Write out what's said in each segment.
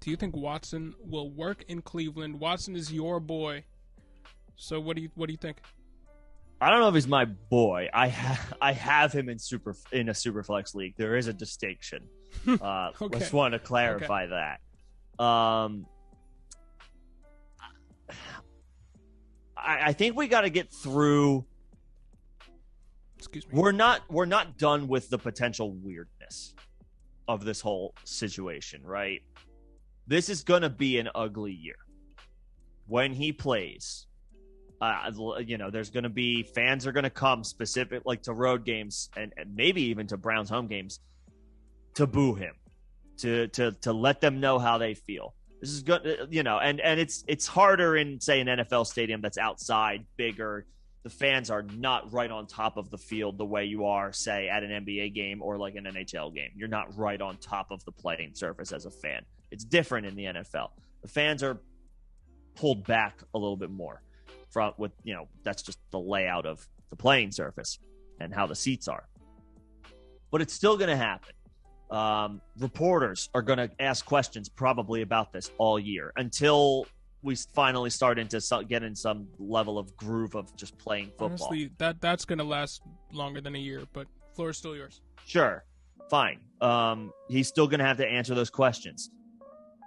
Do you think Watson will work in Cleveland? Watson is your boy. So what do you think? I don't know if he's my boy. I have him in a Superflex league. There is a distinction. Okay. Just want to clarify that. I think we got to get through. Excuse me. We're not done with the potential weirdness of this whole situation, right? This is going to be an ugly year when he plays. There's going to be fans are going to come specific like to road games and maybe even to Browns home games to boo him, to let them know how they feel. This is good, and it's harder in, say, an NFL stadium that's outside, bigger. The fans are not right on top of the field the way you are, say, at an NBA game or like an NHL game. You're not right on top of the playing surface as a fan. It's different in the NFL. The fans are pulled back a little bit more that's just the layout of the playing surface and how the seats are. But it's still going to happen. Reporters are going to ask questions probably about this all year until we finally start get in some level of groove of just playing football. Honestly, that's going to last longer than a year, but floor is still yours. Sure. Fine. He's still going to have to answer those questions.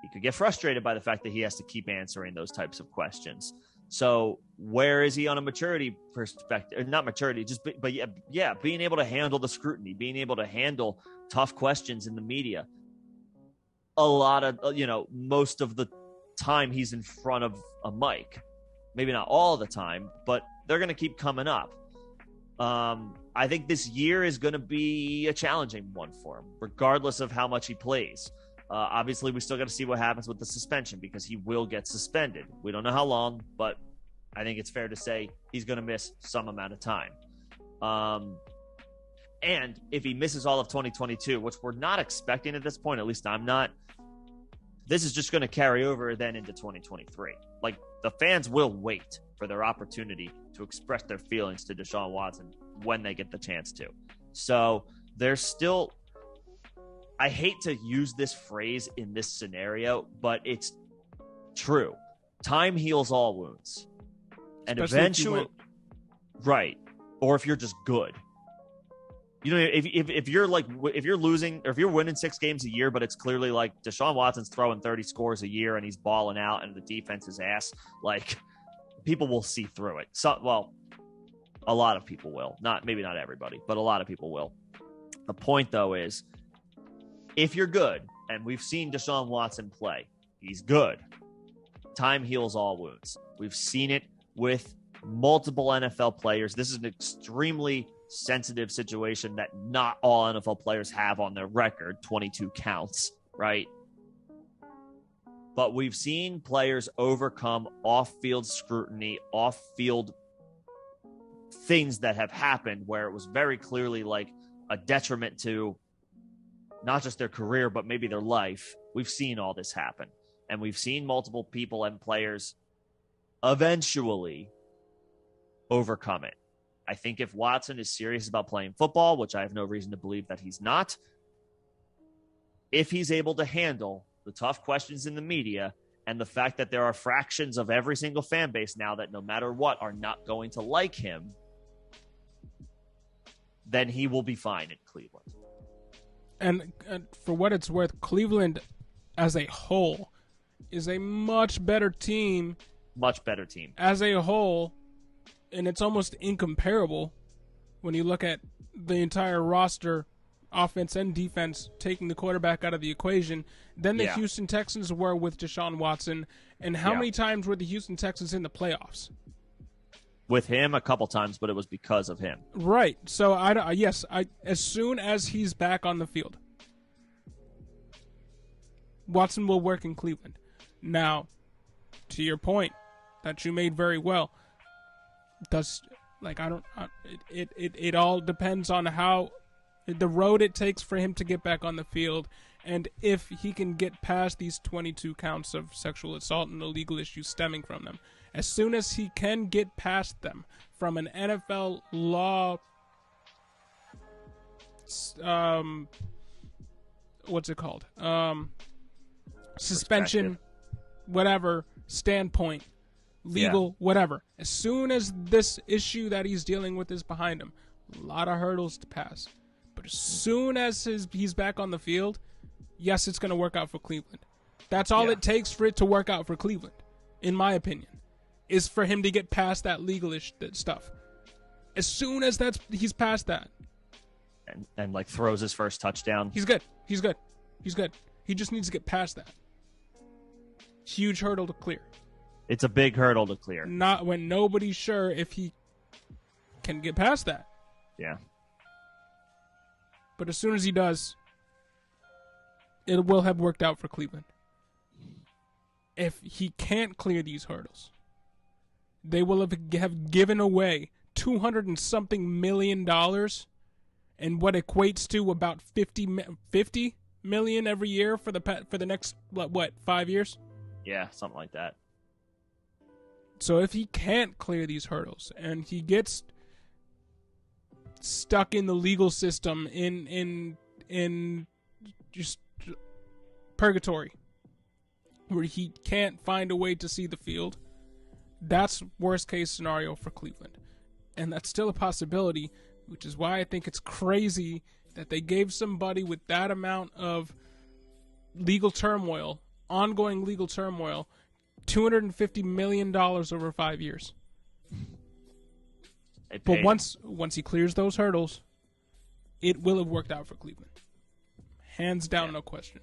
He could get frustrated by the fact that he has to keep answering those types of questions. So where is he on a maturity perspective? Not maturity, but being able to handle the scrutiny, being able to handle tough questions in the media. A lot of, most of the time he's in front of a mic. Maybe not all the time, but they're going to keep coming up. I think this year is going to be a challenging one for him, regardless of how much he plays. Obviously, we still got to see what happens with the suspension because he will get suspended. We don't know how long, but I think it's fair to say he's going to miss some amount of time. And if he misses all of 2022, which we're not expecting at this point, at least I'm not, this is just going to carry over then into 2023. Like, the fans will wait for their opportunity to express their feelings to Deshaun Watson when they get the chance to. So there's still... I hate to use this phrase in this scenario, but it's true. Time heals all wounds. And especially eventually, right. Or if you're just good. If you're losing or if you're winning 6 games a year, but it's clearly like Deshaun Watson's throwing 30 scores a year and he's balling out and the defense is ass, like, people will see through it. So, well, a lot of people will. Maybe not everybody, but a lot of people will. The point though is, if you're good, and we've seen Deshaun Watson play, he's good. Time heals all wounds. We've seen it with multiple NFL players. This is an extremely sensitive situation that not all NFL players have on their record. 22 counts, right? But we've seen players overcome off-field scrutiny, off-field things that have happened where it was very clearly like a detriment to not just their career, but maybe their life. We've seen all this happen. And we've seen multiple people and players eventually overcome it. I think if Watson is serious about playing football, which I have no reason to believe that he's not, if he's able to handle the tough questions in the media and the fact that there are fractions of every single fan base now that no matter what are not going to like him, then he will be fine in Cleveland. And for what it's worth, Cleveland as a whole is a much better team. Much better team. As a whole, and it's almost incomparable when you look at the entire roster, offense and defense, taking the quarterback out of the equation, than the Houston Texans were with Deshaun Watson. And how many times were the Houston Texans in the playoffs? With him a couple times, but it was because of him. Right. So, as soon as he's back on the field, Watson will work in Cleveland. Now, to your point that you made very well, it all depends on how the road it takes for him to get back on the field, and if he can get past these 22 counts of sexual assault and the legal issues stemming from them. As soon as he can get past them from an NFL law, what's it called? suspension, whatever, standpoint, legal, whatever. As soon as this issue that he's dealing with is behind him, a lot of hurdles to pass. But as soon as he's back on the field, yes, it's going to work out for Cleveland. That's all it takes for it to work out for Cleveland, in my opinion, is for him to get past that legalish stuff. As soon as he's past that, and like throws his first touchdown, he's good. He's good. He just needs to get past that. Huge hurdle to clear. It's a big hurdle to clear. Not when nobody's sure if he can get past that. Yeah. But as soon as he does, it will have worked out for Cleveland. If he can't clear these hurdles, they will have given away $200 and something million, and what equates to about 50 million every year for the next 5 years. Yeah, something like that. So if he can't clear these hurdles and he gets stuck in the legal system in just purgatory, where he can't find a way to see the field, that's worst case scenario for Cleveland. And that's still a possibility, which is why I think it's crazy that they gave somebody with that amount of legal turmoil, ongoing legal turmoil, $250 million over 5 years. But once he clears those hurdles, it will have worked out for Cleveland. Hands down, no question.